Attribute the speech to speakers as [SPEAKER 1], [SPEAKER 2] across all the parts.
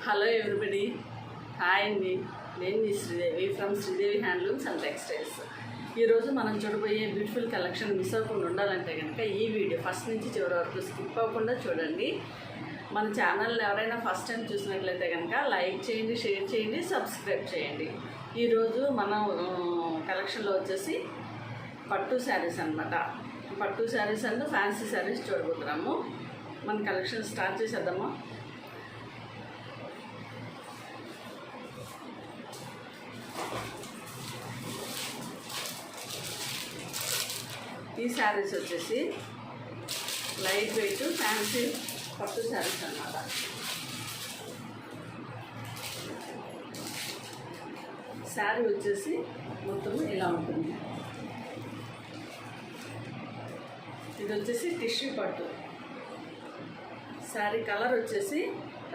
[SPEAKER 1] Hello everybody, hi అండి. నేను మీ Sridevi from Sridevi handlooms and textiles. ఈరోజు మనం చూడబోయే బ్యూటిఫుల్ కలెక్షన్ మిస్ అవ్వకుండా ఉండాలంటే కనుక ఈ వీడియో ఫస్ట్ నుంచి చివరి వరకు స్కిప్ అవ్వకుండా చూడండి. మన ఛానల్ని ఎవరైనా ఫస్ట్ టైం చూసినట్లయితే కనుక లైక్ చేయండి, షేర్ చేయండి, సబ్స్క్రైబ్ చేయండి. ఈరోజు మనం కలెక్షన్లో వచ్చేసి పట్టు శారీస్ అనమాట. పట్టు శారీస్ అండ్ ఫ్యాన్సీ శారీస్ చూడబోతున్నాము. మన కలెక్షన్ స్టార్ట్ చేసేద్దామా? ఈ శారీస్ వచ్చేసి లైట్ వెయిట్ ఫ్యాన్సీ పట్టు శారీస్ అన్నమాట. శారీ వచ్చేసి మొత్తం ఇలా ఉంటుంది. ఇది వచ్చేసి టిష్యూ పట్టు. శారీ కలర్ వచ్చేసి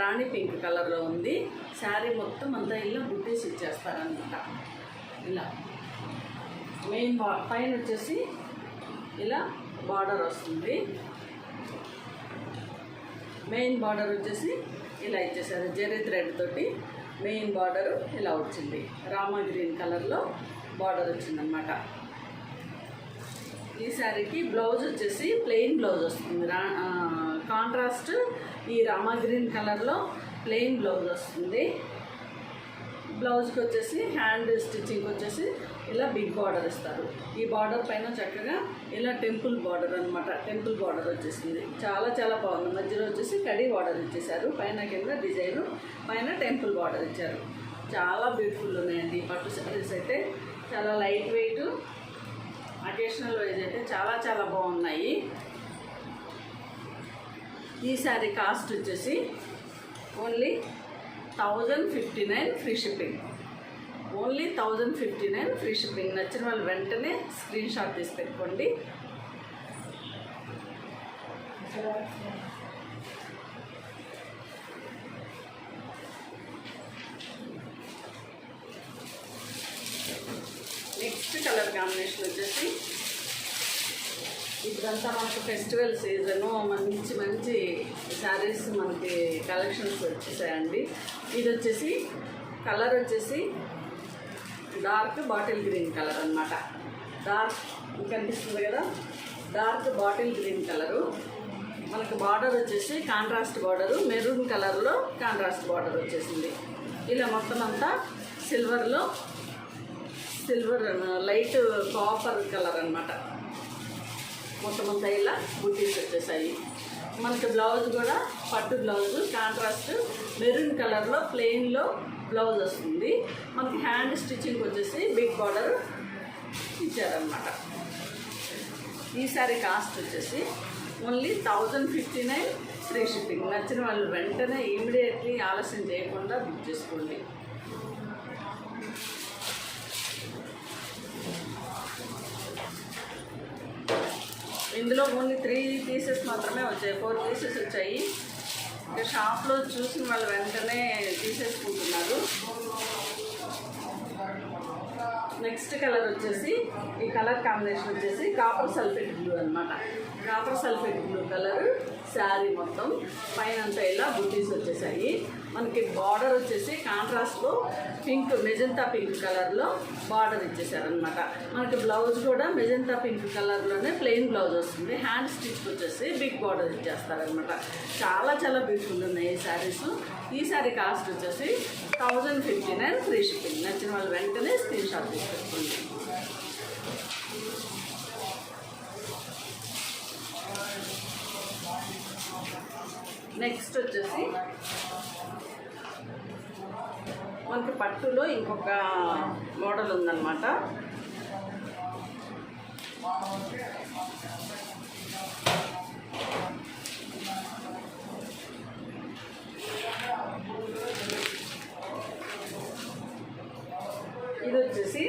[SPEAKER 1] రాణి పింక్ కలర్లో ఉంది. శారీ మొత్తం అంతా ఇలా బుట్టీస్ ఇచ్చేస్తారనమాట. ఇలా మెయిన్ పైన వచ్చేసి ఇలా బార్డర్ వస్తుంది. మెయిన్ బార్డర్ వచ్చేసి ఇలా ఇచ్చేసారు. జెరీ థ్రెడ్ తోటి మెయిన్ బార్డరు ఇలా వచ్చింది. రామా గ్రీన్ కలర్లో బార్డర్ వచ్చిందనమాట. ఈ శారీకి బ్లౌజ్ వచ్చేసి ప్లెయిన్ బ్లౌజ్ వస్తుంది. కాంట్రాస్ట్ ఈ రామా గ్రీన్ కలర్లో ప్లెయిన్ బ్లౌజ్ వస్తుంది. బ్లౌజ్కి వచ్చేసి హ్యాండ్ స్టిచ్చింగ్ వచ్చేసి ఇలా బిగ్ బార్డర్ ఇస్తారు. ఈ బార్డర్ పైన చక్కగా ఇలా టెంపుల్ బార్డర్ అనమాట. టెంపుల్ బార్డర్ వచ్చేసింది. చాలా చాలా బాగుంది. మధ్యలో వచ్చేసి కడీ బార్డర్ ఇచ్చేసారు. పైన కింద డిజైను, పైన టెంపుల్ బార్డర్ ఇచ్చారు. చాలా బ్యూటిఫుల్ ఉన్నాయండి పట్టు శారీస్ అయితే. చాలా లైట్ వెయిట్, అకేషనల్ వైజ్ అయితే చాలా చాలా బాగున్నాయి. ఈ శారీ కాస్ట్ వచ్చేసి only 1059 free shipping. Only 1059 free shipping. నచ్చిన వాళ్ళు వెంటనే స్క్రీన్ షాట్ తీసి పెట్టుకోండి. నెక్స్ట్ కలర్ కాంబినేషన్ వచ్చేసి ఇప్పుడంతా మనకు ఫెస్టివల్ సీజను, మంచి మంచి శారీస్ మనకి కలెక్షన్స్ వచ్చేసాయండి. ఇది వచ్చేసి కలర్ వచ్చేసి డార్క్ బాటిల్ గ్రీన్ కలర్ అనమాట. డార్క్ కనిపిస్తుంది కదా, డార్క్ బాటిల్ గ్రీన్ కలరు. మనకు బార్డర్ వచ్చేసి కాంట్రాస్ట్ బార్డరు, మెరూన్ కలర్లో కాంట్రాస్ట్ బార్డర్ వచ్చేసింది. ఇలా మొత్తం అంతా సిల్వర్ లైట్ కాపర్ కలర్ అనమాట. మొత్తం అంతా ఇలా బుట్టీస్ వచ్చేసాయి. మనకి బ్లౌజ్ కూడా పట్టు బ్లౌజ్ కాంట్రాస్ట్ మెరూన్ కలర్లో ప్లెయిన్లో బ్లౌజ్ వస్తుంది. మనకి హ్యాండ్ స్టిచ్చింగ్ వచ్చేసి బిగ్ బార్డర్ ఇచ్చారనమాట. ఈ సారీ కాస్ట్ వచ్చేసి ఓన్లీ 1059 ఫ్రీ షిప్పింగ్. నచ్చిన వాళ్ళు వెంటనే ఇమీడియట్లీ ఆలస్యం చేయకుండా బుక్ చేసుకోండి. ఇందులో ఓన్లీ 3 పీసెస్ మాత్రమే వచ్చాయి. 4 పీసెస్ వచ్చాయి. ఇంకా షాప్లో చూసిన వాళ్ళు వెంటనే తీసేసుకుంటున్నారు. నెక్స్ట్ కలర్ వచ్చేసి ఈ కలర్ కాంబినేషన్ వచ్చేసి కాపర్ సల్ఫేట్ బ్లూ అనమాట. Copper sulphate blue colour sari మొత్తం పైన అంతా ఇలా బుట్టీస్ వచ్చేసాయి. మనకి బార్డర్ వచ్చేసి కాంట్రాస్ట్లో పింక్, మెజంతా పింక్ కలర్లో బార్డర్ ఇచ్చేసారనమాట. మనకి బ్లౌజ్ కూడా మెజంతా పింక్ కలర్లోనే ప్లెయిన్ బ్లౌజ్ వస్తుంది. హ్యాండ్ స్టిచ్ వచ్చేసి బిగ్ బార్డర్ ఇచ్చేస్తారనమాట. చాలా చాలా బ్యూటిఫుల్ ఉన్నాయి ఈ శారీస్. ఈ శారీ కాస్ట్ వచ్చేసి 1059 ఫ్రీ షిప్పింగ్. నచ్చిన వాళ్ళు వెంటనే స్క్రీన్ షాట్ తీసుకెళ్ళండి. నెక్స్ట్ వచ్చేసి మనకి పట్టులో ఇంకొక మోడల్ ఉందన్నమాట. ఇది వచ్చేసి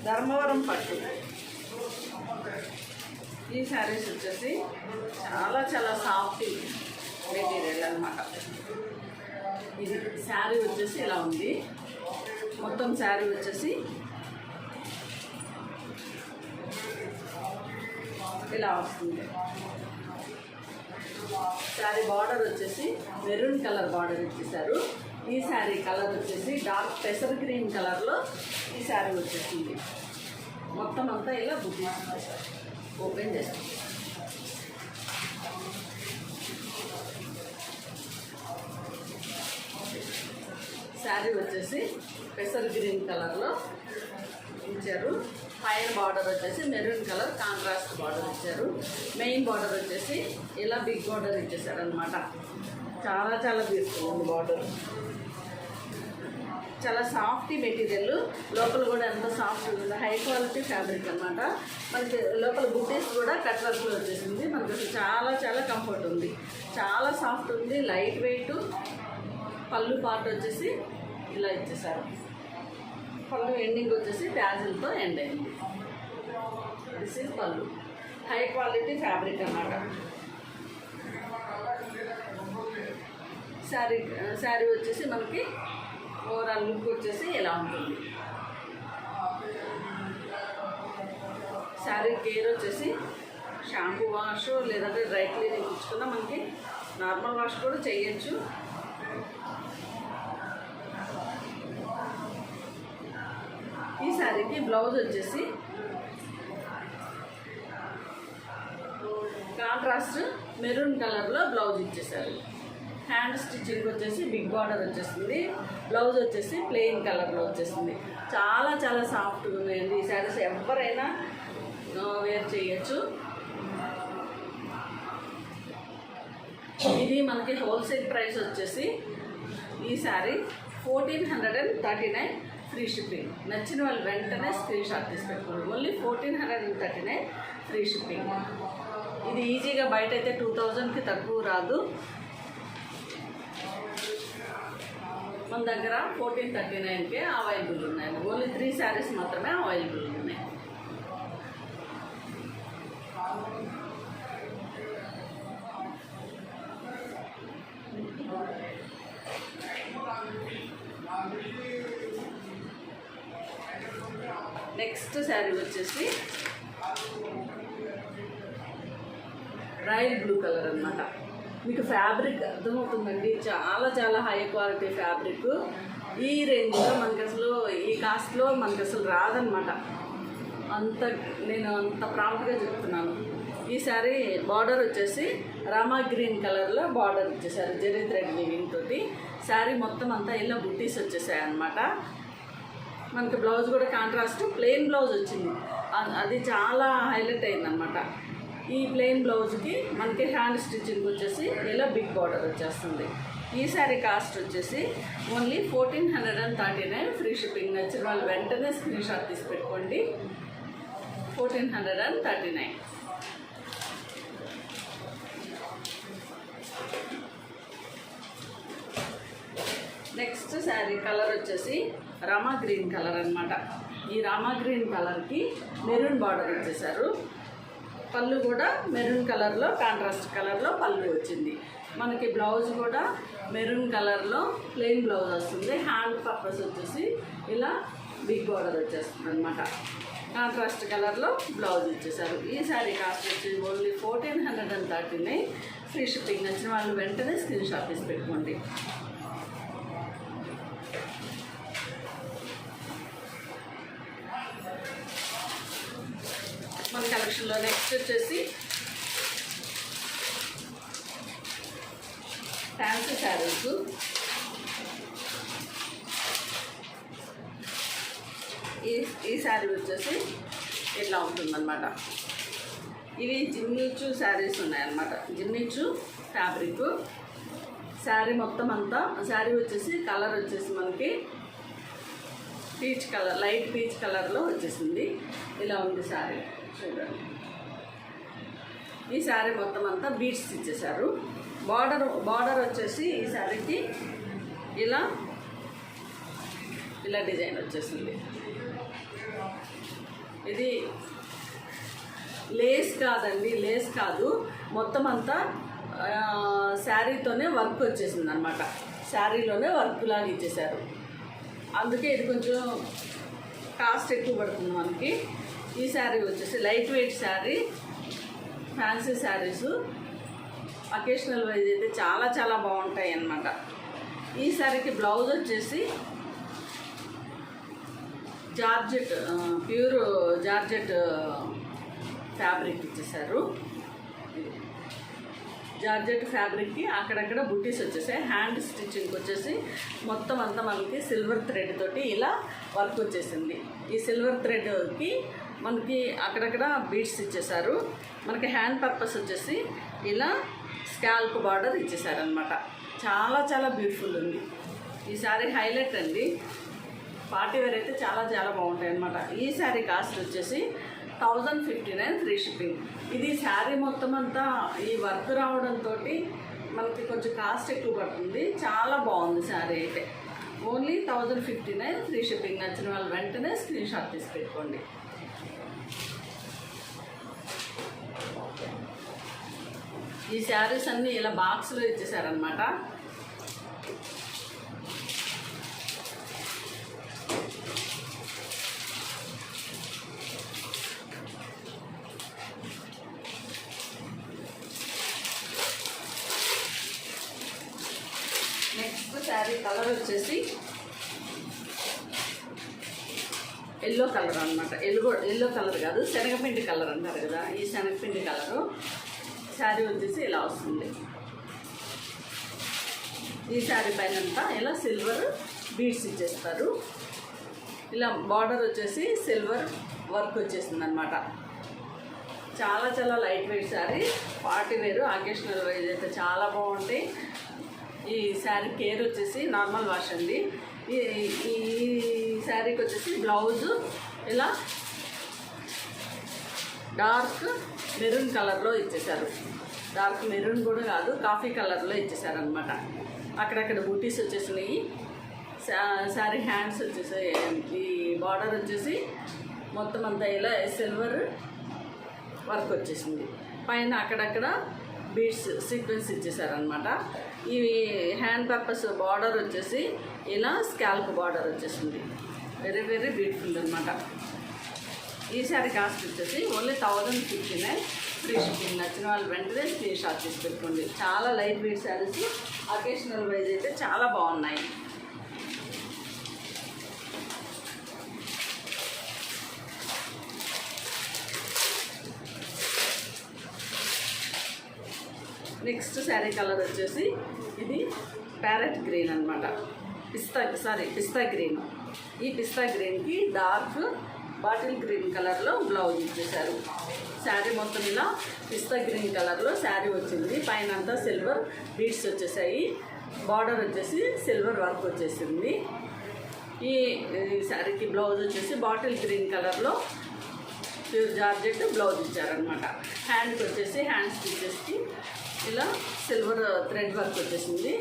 [SPEAKER 1] ధర్మవరం పట్టు. ఈ శారీస్ వచ్చేసి చాలా చాలా సాఫ్ట్ మెటీరియల్ అనమాట. ఇది శారీ వచ్చేసి ఇలా ఉంది. మొత్తం శారీ వచ్చేసి ఇలా వస్తుంది. శారీ బార్డర్ వచ్చేసి మెరూన్ కలర్ బార్డర్ ఇచ్చేసారు. ఈ శారీ కలర్ వచ్చేసి డార్క్ పెసర్ గ్రీన్ కలర్లో ఈ శారీ వచ్చేసింది. మొత్తం అంతా ఇలా బుకింగ్ ఇచ్చేసారు. ఓపెన్ చేస్తాం. శారీ వచ్చేసి పెసర్ గ్రీన్ కలర్లో ఇచ్చారు. పైన బార్డర్ వచ్చేసి మెరూన్ కలర్ కాంట్రాస్ట్ బార్డర్ ఇచ్చారు. మెయిన్ బార్డర్ వచ్చేసి ఇలా బిగ్ బార్డర్ ఇచ్చేసారు అనమాట. చాలా చాలా బ్యూటిఫుల్ ఉంది బార్డర్. చాలా సాఫ్ట్ మెటీరియల్, లోపల కూడా ఎంత సాఫ్ట్ ఉంది. హై క్వాలిటీ ఫ్యాబ్రిక్ అనమాట. మనకి లోపల బుటీస్ కూడా కట్ వర్క్లో వచ్చేసింది. మనకి అసలు చాలా చాలా కంఫర్ట్ ఉంది. చాలా సాఫ్ట్ ఉంది, లైట్ వెయిట్. పళ్ళు పార్ట్ వచ్చేసి ఇలా ఇచ్చేసారు. పళ్ళు ఎండింగ్ వచ్చేసి ట్యాజిల్తో ఎండ్ అయింది. దిస్ ఈజ్ పళ్ళు. హై క్వాలిటీ ఫ్యాబ్రిక్ అన్నమాట. శారీ వచ్చేసి మనకి ఓవరాల్ లుక్ వచ్చేసి ఇలా ఉంటుంది. శారీ కేర్ వచ్చేసి షాంపూ వాష్ లేదంటే డ్రై క్లీనింగ్ ఇచ్చుకున్నా మనకి నార్మల్ వాష్ కూడా చేయొచ్చు. ఈ శారీకి బ్లౌజ్ వచ్చేసి కాంట్రాస్ట్ మెరూన్ కలర్లో బ్లౌజ్ ఇచ్చేసారు. హ్యాండ్ స్టిచ్చింగ్ వచ్చేసి బిగ్ బార్డర్ వచ్చేస్తుంది. బ్లౌజ్ వచ్చేసి ప్లెయిన్ కలర్లో వచ్చేస్తుంది. చాలా చాలా సాఫ్ట్గా ఉన్నాయండి ఈ శారీస్. ఎవరైనా వేర్ చేయొచ్చు. ఇది మనకి హోల్సేల్ ప్రైస్ వచ్చేసి ఈ శారీ 1439 ఫ్రీ షిప్పింగ్. నచ్చిన వాళ్ళు వెంటనే స్క్రీన్ షాట్ తీసి పెట్టుకోండి. Only 1439 free shipping. ఇది ఈజీగా బయట అయితే 2000కి తక్కువ రాదు. మన దగ్గర 1439కే అవైలబుల్ ఉన్నాయి. ఓన్లీ 3 శారీస్ మాత్రమే అవైలబుల్ ఉన్నాయి. నెక్స్ట్ శారీ వచ్చేసి రాయల్ బ్లూ కలర్ అన్నమాట. మీకు ఫ్యాబ్రిక్ అర్థమవుతుందండి. చాలా చాలా హై క్వాలిటీ ఫ్యాబ్రిక్. ఈ రేంజ్లో మనకి అసలు ఈ కాస్ట్లో మనకి అసలు రాదనమాట. నేను అంత ప్రాంప్ట్గా చెప్తున్నాను. ఈ శారీ బార్డర్ వచ్చేసి రామా గ్రీన్ కలర్లో బార్డర్ ఇచ్చేసారు జెరీ థ్రెడ్ వీవింగ్ తోటి. శారీ మొత్తం అంతా ఇలా బుట్టీస్ వచ్చేసాయి అన్నమాట. మనకి బ్లౌజ్ కూడా కాంట్రాస్ట్ ప్లెయిన్ బ్లౌజ్ వచ్చింది. అది చాలా హైలైట్ అయిందనమాట. ఈ ప్లెయిన్ బ్లౌజ్కి మనకి హ్యాండ్ స్టిచ్చింగ్ వచ్చేసి ఇలా బిగ్ బార్డర్ వచ్చేస్తుంది. ఈ శారీ కాస్ట్ వచ్చేసి ఓన్లీ 1439 ఫ్రీ షిప్పింగ్. నచ్చిన వాళ్ళు వెంటనే స్క్రీన్ షాట్ తీసి పెట్టుకోండి. 1439. నెక్స్ట్ శారీ కలర్ వచ్చేసి రామా గ్రీన్ కలర్ అనమాట. ఈ రామా గ్రీన్ కలర్కి మెరూన్ బార్డర్ ఇచ్చేసారు. పళ్ళు కూడా మెరూన్ కలర్లో కాంట్రాస్ట్ కలర్లో పళ్ళు వచ్చింది. మనకి బ్లౌజ్ కూడా మెరూన్ కలర్లో ప్లెయిన్ బ్లౌజ్ వస్తుంది. హ్యాండ్ పర్పస్ వచ్చేసి ఇలా బిగ్ బార్డర్ వచ్చేస్తుంది అనమాట. కాంట్రాస్ట్ కలర్లో బ్లౌజ్ ఇచ్చేసారు. ఈ శారీ కాస్ట్ వచ్చి ఓన్లీ 1439 ఫ్రీ షిప్పింగ్. నచ్చిన వాళ్ళు వెంటనే స్క్రీన్ షాట్ తీసి పెట్టుకోండి. మన కలెక్షన్లో నెక్స్ట్ వచ్చేసి ఫ్యాన్సీ శారీస్. ఈ శారీ వచ్చేసి ఇట్లా ఉంటుందన్నమాట. ఇవి జిమ్మిచు శారీస్ ఉన్నాయన్నమాట. జిమ్మిచు ఫ్యాబ్రిక్. శారీ మొత్తం అంతా శారీ వచ్చేసి కలర్ వచ్చేసి మనకి పీచ్ కలర్, లైట్ పీచ్ కలర్లో వచ్చేసింది. ఇలా ఉంది శారీ చూడండి. ఈ శారీ మొత్తం అంతా బీడ్స్ ఇచ్చేసారు. బార్డర్ వచ్చేసి ఈ శారీకి ఇలా డిజైన్ వచ్చేసింది. ఇది లేస్ కాదండి, లేస్ కాదు, మొత్తం అంతా శారీతోనే వర్క్ వచ్చేసింది అనమాట. శారీలోనే వర్క్ లాగా ఇచ్చేసారు. అందుకే ఇది కొంచెం కాస్ట్ ఎక్కువ పడుతుంది మనకి. ఈ శారీ వచ్చేసి light weight sari. Fancy saris occasional wise అయితే చాలా చాలా బాగుంటాయి అన్నమాట. ఈ శారీకి బ్లౌజ్ వచ్చేసి జార్జెట్, ప్యూర్ జార్జెట్ ఫ్యాబ్రిక్ ఇచ్చేసారు. జార్జెట్ ఫ్యాబ్రిక్కి అక్కడక్కడ బుట్టీస్ వచ్చేసాయి. హ్యాండ్ స్టిచ్చింగ్కి వచ్చేసి మొత్తం అంతా మనకి సిల్వర్ థ్రెడ్ తోటి ఇలా వర్క్ వచ్చేసింది. ఈ సిల్వర్ థ్రెడ్కి మనకి అక్కడక్కడ బీడ్స్ ఇచ్చేసారు. మనకి హ్యాండ్ పర్పస్ వచ్చేసి ఇలా స్కాల్ప్ బార్డర్ ఇచ్చేసారనమాట. చాలా చాలా బ్యూటిఫుల్ ఉంది. ఈ శారీ హైలైట్ అండి. పార్టీ వేర్ అయితే చాలా చాలా బాగుంటాయి అన్నమాట. ఈ శారీ కాస్ట్ వచ్చేసి 1059 ఫ్రీ షిప్పింగ్. ఇది శారీ మొత్తం అంతా ఈ వర్క్ రావడంతో మనకి కొంచెం కాస్ట్ ఎక్కువ పడుతుంది. చాలా బాగుంది శారీ అయితే. Only 1059 free shipping. నచ్చిన వాళ్ళు వెంటనే స్క్రీన్ షాట్ తీసి పెట్టుకోండి. ఈ శారీస్ అన్నీ ఇలా బాక్స్లో ఇచ్చేసారనమాట. నెక్స్ట్ శారీ కలర్ వచ్చేసి ఎల్లో కలర్ అనమాట. ఎల్లో కలర్ కాదు, శనగపిండి కలర్ అంటారు కదా, ఈ శనగపిండి కలరు. శారీ వచ్చేసి ఇలా వస్తుంది. ఈ శారీ పైన అంతా ఇలా సిల్వర్ బీడ్స్ ఇచ్చేస్తారు. ఇలా బార్డర్ వచ్చేసి సిల్వర్ వర్క్ వచ్చేసింది అనమాట. చాలా చాలా లైట్ వెయిట్ శారీ. పార్టీ వేరు, అకేషనల్ వైజ్ అయితే చాలా బాగుంటాయి. ఈ శారీ కేర్ వచ్చేసి నార్మల్ వాష్ అండి. ఈ శారీకి వచ్చేసి బ్లౌజు ఇలా డార్క్ మెరూన్ కలర్లో ఇచ్చేసారు. డార్క్ మెరూన్ కూడా కాదు, కాఫీ కలర్లో ఇచ్చేసారనమాట. అక్కడక్కడ బూటీస్ వచ్చేసినాయి. శారీ హ్యాండ్స్ వచ్చేసాయి. ఈ బార్డర్ వచ్చేసి మొత్తం అంతా ఇలా సిల్వర్ వర్క్ వచ్చేసింది. పైన అక్కడక్కడ బీడ్స్ సీక్వెన్స్ ఇచ్చేసారనమాట. ఈ హ్యాండ్ పర్పస్ బార్డర్ వచ్చేసి ఇలా స్కాల్ప్ బార్డర్ వచ్చేసింది. వెరీ వెరీ బ్యూటిఫుల్ అనమాట. ఈ శారీ కాస్ట్ వచ్చేసి ఓన్లీ 1059 ఫ్రీ షిప్పింగ్. నచ్చిన వాళ్ళు వెంటనే స్క్రీన్ షాట్ తీసి పెట్టుకోండి. చాలా light weight saris, occasional wise అయితే చాలా బాగున్నాయి. నెక్స్ట్ శారీ కలర్ వచ్చేసి ఇది ప్యారెట్ గ్రీన్ అనమాట. పిస్తా గ్రీన్. ఈ పిస్తా గ్రీన్కి డార్క్ బాటిల్ గ్రీన్ కలర్లో బ్లౌజ్ ఇచ్చేసారు. శారీ మొత్తం ఇలా పిస్తా గ్రీన్ కలర్లో శారీ వచ్చింది. పైన అంతా సిల్వర్ బీడ్స్ వచ్చేసాయి. బార్డర్ వచ్చేసి సిల్వర్ వర్క్ వచ్చేసింది. ఈ శారీకి బ్లౌజ్ వచ్చేసి బాటిల్ గ్రీన్ కలర్లో ప్యూర్ జార్జెట్ బ్లౌజ్ ఇచ్చారనమాట. హ్యాండ్కి వచ్చేసి హ్యాండ్ స్టిచెస్కి ఇలా సిల్వర్ థ్రెడ్ వర్క్ వచ్చేసింది.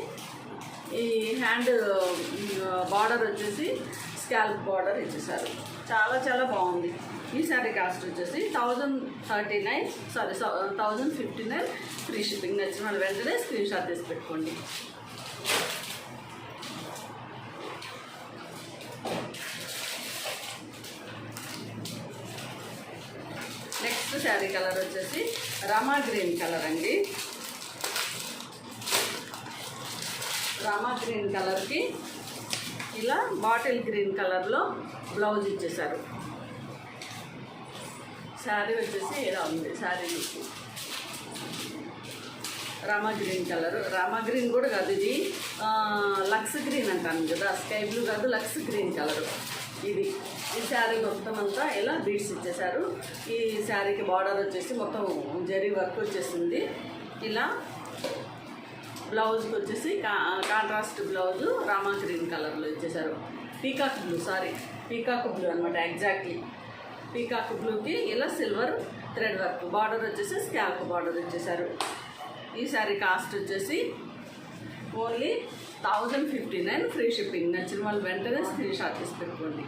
[SPEAKER 1] ఈ హ్యాండ్ బార్డర్ వచ్చేసి స్కాల్ప్ బార్డర్ ఇచ్చేసారు. చాలా చాలా బాగుంది. ఈ శారీ కాస్ట్ వచ్చేసి 1059 ఫ్రీ షిప్పింగ్. నచ్చిన వాళ్ళు వెంటనే స్క్రీన్ షాట్ తీసి పెట్టుకోండి. నెక్స్ట్ శారీ కలర్ వచ్చేసి రామా గ్రీన్ కలర్ అండి. రామా గ్రీన్ కలర్కి ఇలా బాటిల్ గ్రీన్ కలర్లో బ్లౌజ్ ఇచ్చేసారు. శారీ వచ్చేసి ఇలా ఉంది. Sari Rama green colour. Rama green కూడా కాదు, ఇది లక్స్ గ్రీన్ అంటాను కదా, స్కై బ్లూ కాదు, లక్స్ గ్రీన్ కలరు ఇది. ఈ శారీ మొత్తం అంతా ఇలా బీడ్స్ ఇచ్చేసారు. ఈ శారీకి బార్డర్ వచ్చేసి మొత్తం జరీ వర్క్ వచ్చేసింది. ఇలా బ్లౌజ్కి వచ్చేసి కాంట్రాస్ట్ బ్లౌజు రామా గ్రీన్ కలర్లో ఇచ్చేసారు. పీకాక్ బ్లూ అనమాట. ఎగ్జాక్ట్లీ పీకాక్ బ్లూకి ఇలా సిల్వర్ థ్రెడ్ వర్క్. బార్డర్ వచ్చేసి స్కాల్ప్ బార్డర్ ఇచ్చేసారు. ఈ శారీ కాస్ట్ వచ్చేసి ఓన్లీ 1059 ఫ్రీ షిప్పింగ్. నచ్చిన వాళ్ళు వెంటనే స్క్రీన్ షాట్ తీసి పెట్టుకోండి.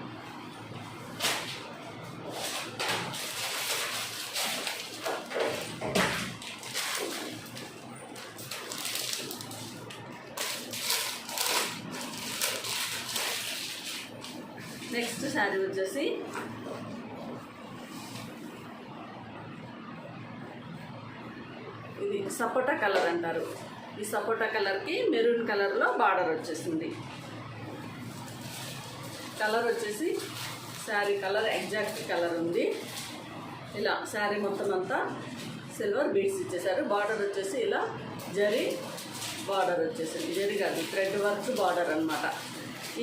[SPEAKER 1] నెక్స్ట్ శారీ వచ్చేసి ఇది సపోటా కలర్ అంటారు. ఈ సపోటా కలర్కి మెరూన్ కలర్లో బార్డర్ వచ్చేసింది. కలర్ వచ్చేసి శారీ కలర్ ఎగ్జాక్ట్ కలర్ ఉంది. ఇలా శారీ మొత్తం అంతా సిల్వర్ బీడ్స్ ఇచ్చేసారు. బార్డర్ వచ్చేసి ఇలా జరీ బార్డర్ వచ్చేసింది. జరీ కాదు, థ్రెడ్ వర్క్ బార్డర్ అనమాట.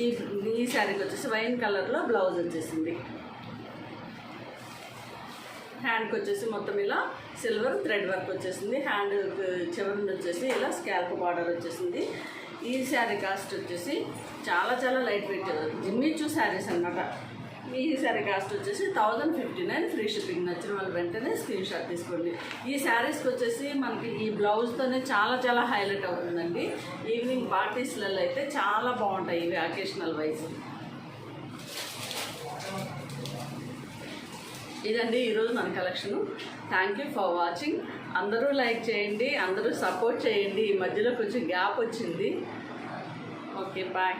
[SPEAKER 1] ఈ శారీకి వచ్చేసి వైన్ కలర్లో బ్లౌజ్ వచ్చేసింది. హ్యాండ్కి వచ్చేసి మొత్తం ఇలా సిల్వర్ థ్రెడ్ వర్క్ వచ్చేసింది. హ్యాండ్ చివరి వచ్చేసి ఇలా స్కాల్ప్ బార్డర్ వచ్చేసింది. ఈ శారీ కాస్ట్ వచ్చేసి చాలా చాలా లైట్ వెయిట్ జిమ్మిచూ శారీస్ అనమాట. ఈ శారీ కాస్ట్ వచ్చేసి 1059, ఫ్రీ షిప్పింగ్. నచ్చిన వాళ్ళు వెంటనే స్క్రీన్ షాట్ తీసుకోండి. ఈ శారీస్కి వచ్చేసి మనకి ఈ బ్లౌజ్తోనే చాలా చాలా హైలైట్ అవుతుందండి. ఈవినింగ్ పార్టీస్లలో అయితే చాలా బాగుంటాయి ఇవి అకేషనల్ వైజ్. ఇదండి ఈరోజు మన collection. Thank you for watching. అందరూ లైక్ చేయండి, అందరూ సపోర్ట్ చేయండి. ఈ మధ్యలో కొంచెం గ్యాప్ వచ్చింది. Okay, bye.